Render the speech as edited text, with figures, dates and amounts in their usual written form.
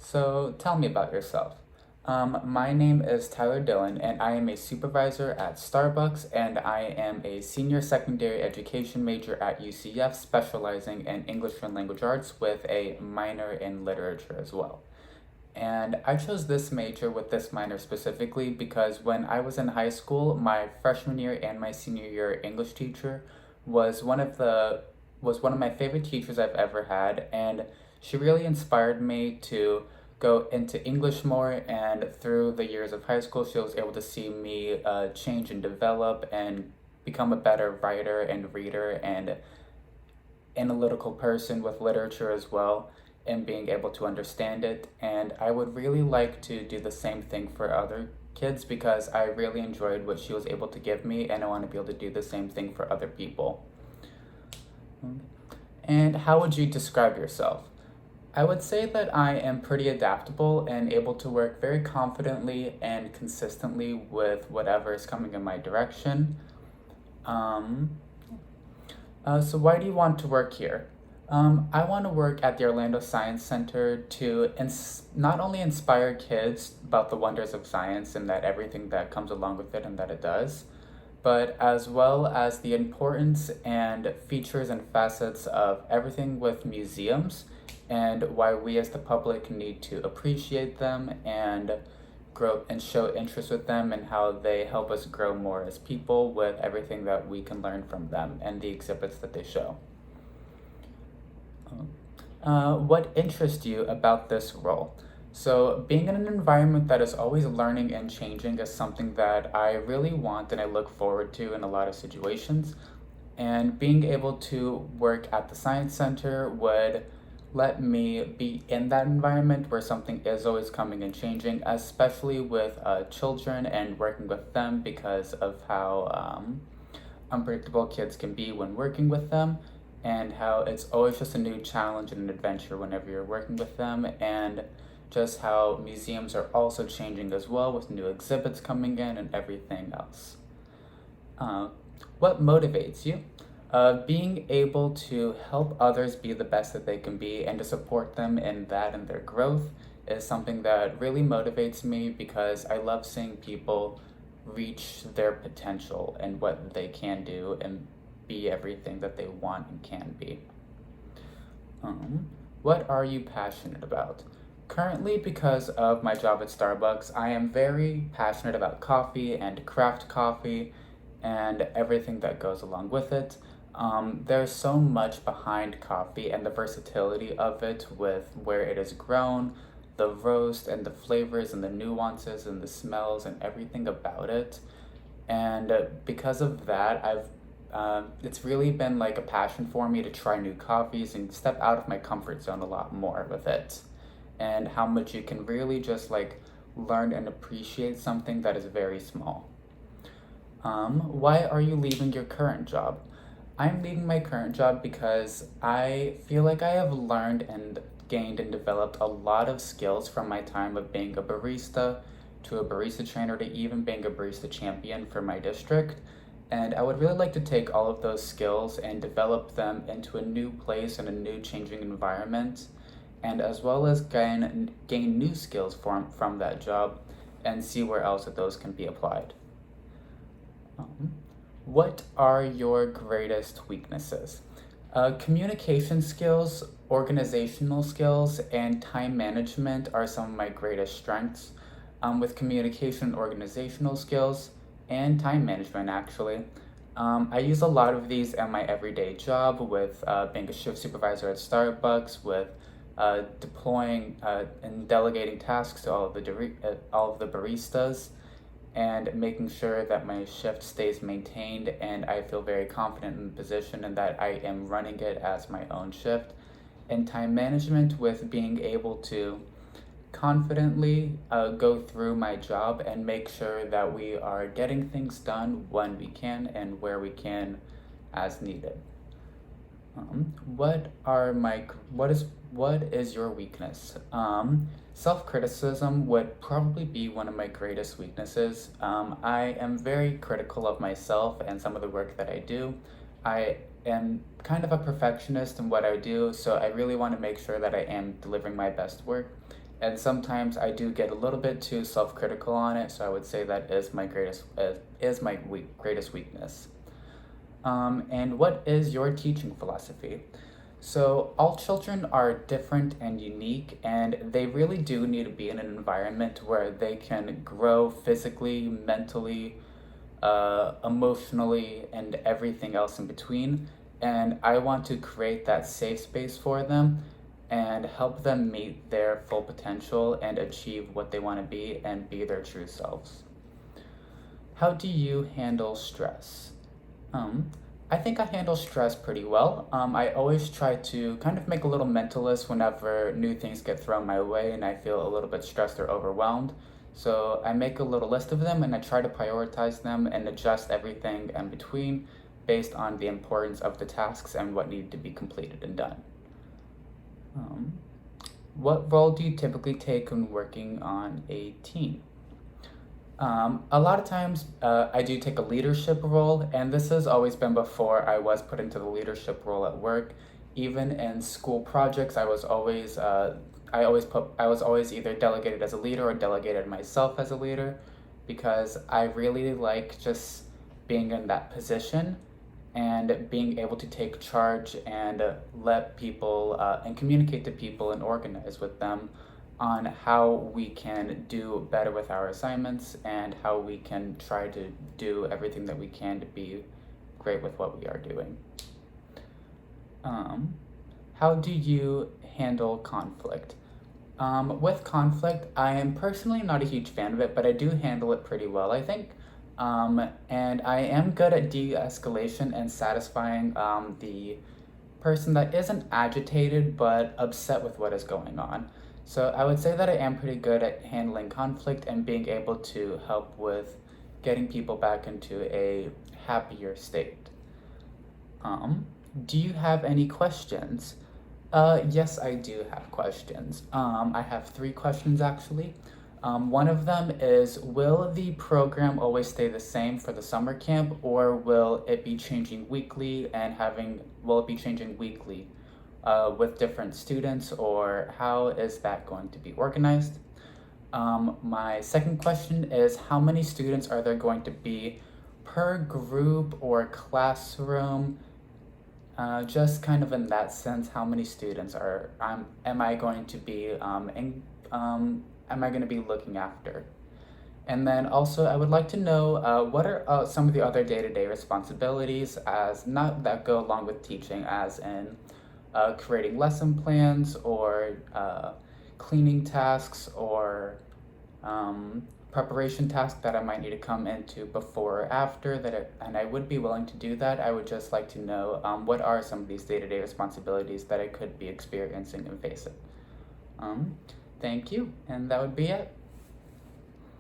So tell me about yourself. My name is Tyler Dillon, and I am a supervisor at Starbucks, and I am a senior secondary education major at UCF, specializing in English and language arts with a minor in literature as well. And I chose this major with this minor specifically because when I was in high school, my freshman year and my senior year English teacher was one of my favorite teachers I've ever had, and she really inspired me to go into English more. And through the years of high school, she was able to see me change and develop and become a better writer and reader and analytical person with literature as well, and being able to understand it. And I would really like to do the same thing for other kids because I really enjoyed what she was able to give me, and I want to be able to do the same thing for other people. And how would you describe yourself? I would say that I am pretty adaptable and able to work very confidently and consistently with whatever is coming in my direction. Um, so why do you want to work here? I want to work at the Orlando Science Center to not only inspire kids about the wonders of science and that everything that comes along with it and that it does, but as well as the importance and features and facets of everything with museums and why we as the public need to appreciate them and grow and show interest with them and how they help us grow more as people with everything that we can learn from them and the exhibits that they show. What interests you about this role? So, being in an environment that is always learning and changing is something that I really want and I look forward to in a lot of situations. And being able to work at the Science Center would let me be in that environment where something is always coming and changing, especially with children and working with them because of how unpredictable kids can be when working with them, and how it's always just a new challenge and an adventure whenever you're working with them, and just how museums are also changing as well with new exhibits coming in and everything else. Uh, what motivates you? Being able to help others be the best that they can be and to support them in that and their growth is something that really motivates me because I love seeing people reach their potential and what they can do and be everything that they want and can be. Um, what are you passionate about? Currently, because of my job at Starbucks, I am very passionate about coffee and craft coffee and everything that goes along with it. There's so much behind coffee and the versatility of it with where it is grown, the roast and the flavors and the nuances and the smells and everything about it. And because of that, it's really been like a passion for me to try new coffees and step out of my comfort zone a lot more with it. And how much you can really just like learn and appreciate something that is very small. Why are you leaving your current job? I'm leaving my current job because I feel like I have learned and gained and developed a lot of skills from my time of being a barista to a barista trainer to even being a barista champion for my district. And I would really like to take all of those skills and develop them into a new place and a new changing environment, and as well as gain new skills from that job and see where else that those can be applied. Um, what are your greatest weaknesses? Communication skills, organizational skills, and time management are some of my greatest strengths. With communication and organizational skills, and time management, actually. I use a lot of these in my everyday job with being a shift supervisor at Starbucks, with deploying and delegating tasks to all of the baristas, and making sure that my shift stays maintained and I feel very confident in the position and that I am running it as my own shift. And time management with being able to confidently go through my job and make sure that we are getting things done when we can and where we can as needed. What is your weakness? Self-criticism would probably be one of my greatest weaknesses. I am very critical of myself and some of the work that I do. I am kind of a perfectionist in what I do, so I really want to make sure that I am delivering my best work. and sometimes I do get a little bit too self-critical on it, so I would say that is my greatest weakness. And what is your teaching philosophy? So, all children are different and unique, and they really do need to be in an environment where they can grow physically, mentally, emotionally, and everything else in between. And I want to create that safe space for them and help them meet their full potential and achieve what they want to be and be their true selves. How do you handle stress? Um, I think I handle stress pretty well. I always try to kind of make a little mental list whenever new things get thrown my way and I feel a little bit stressed or overwhelmed. So I make a little list of them and I try to prioritize them and adjust everything in between based on the importance of the tasks and what needed to be completed and done. Um, what role do you typically take when working on a team? A lot of times, I do take a leadership role, and this has always been before I was put into the leadership role at work. Even in school projects, I was always either delegated as a leader or delegated myself as a leader, because I really like just being in that position and being able to take charge and let people and communicate to people and organize with them on how we can do better with our assignments and how we can try to do everything that we can to be great with what we are doing. Um, how do you handle conflict? With conflict, I am personally not a huge fan of it, but I do handle it pretty well, I think. And I am good at de escalation and satisfying the person that isn't agitated but upset with what is going on. So I would say that I am pretty good at handling conflict and being able to help with getting people back into a happier state. Um, do you have any questions? Yes, I do have questions. I have three questions actually. One of them is, will the program always stay the same for the summer camp, or will it be changing weekly will it be changing weekly with different students, or how is that going to be organized? My second question is, how many students are there going to be per group or classroom? Just kind of in that sense, how many students am I going to be am I going to be looking after? And then also, I would like to know what are some of the other day-to-day responsibilities as not that go along with teaching, as in creating lesson plans or cleaning tasks or preparation tasks that I might need to come into before or after and I would be willing to do that. I would just like to know what are some of these day-to-day responsibilities that I could be experiencing and facing. Thank you, and that would be it.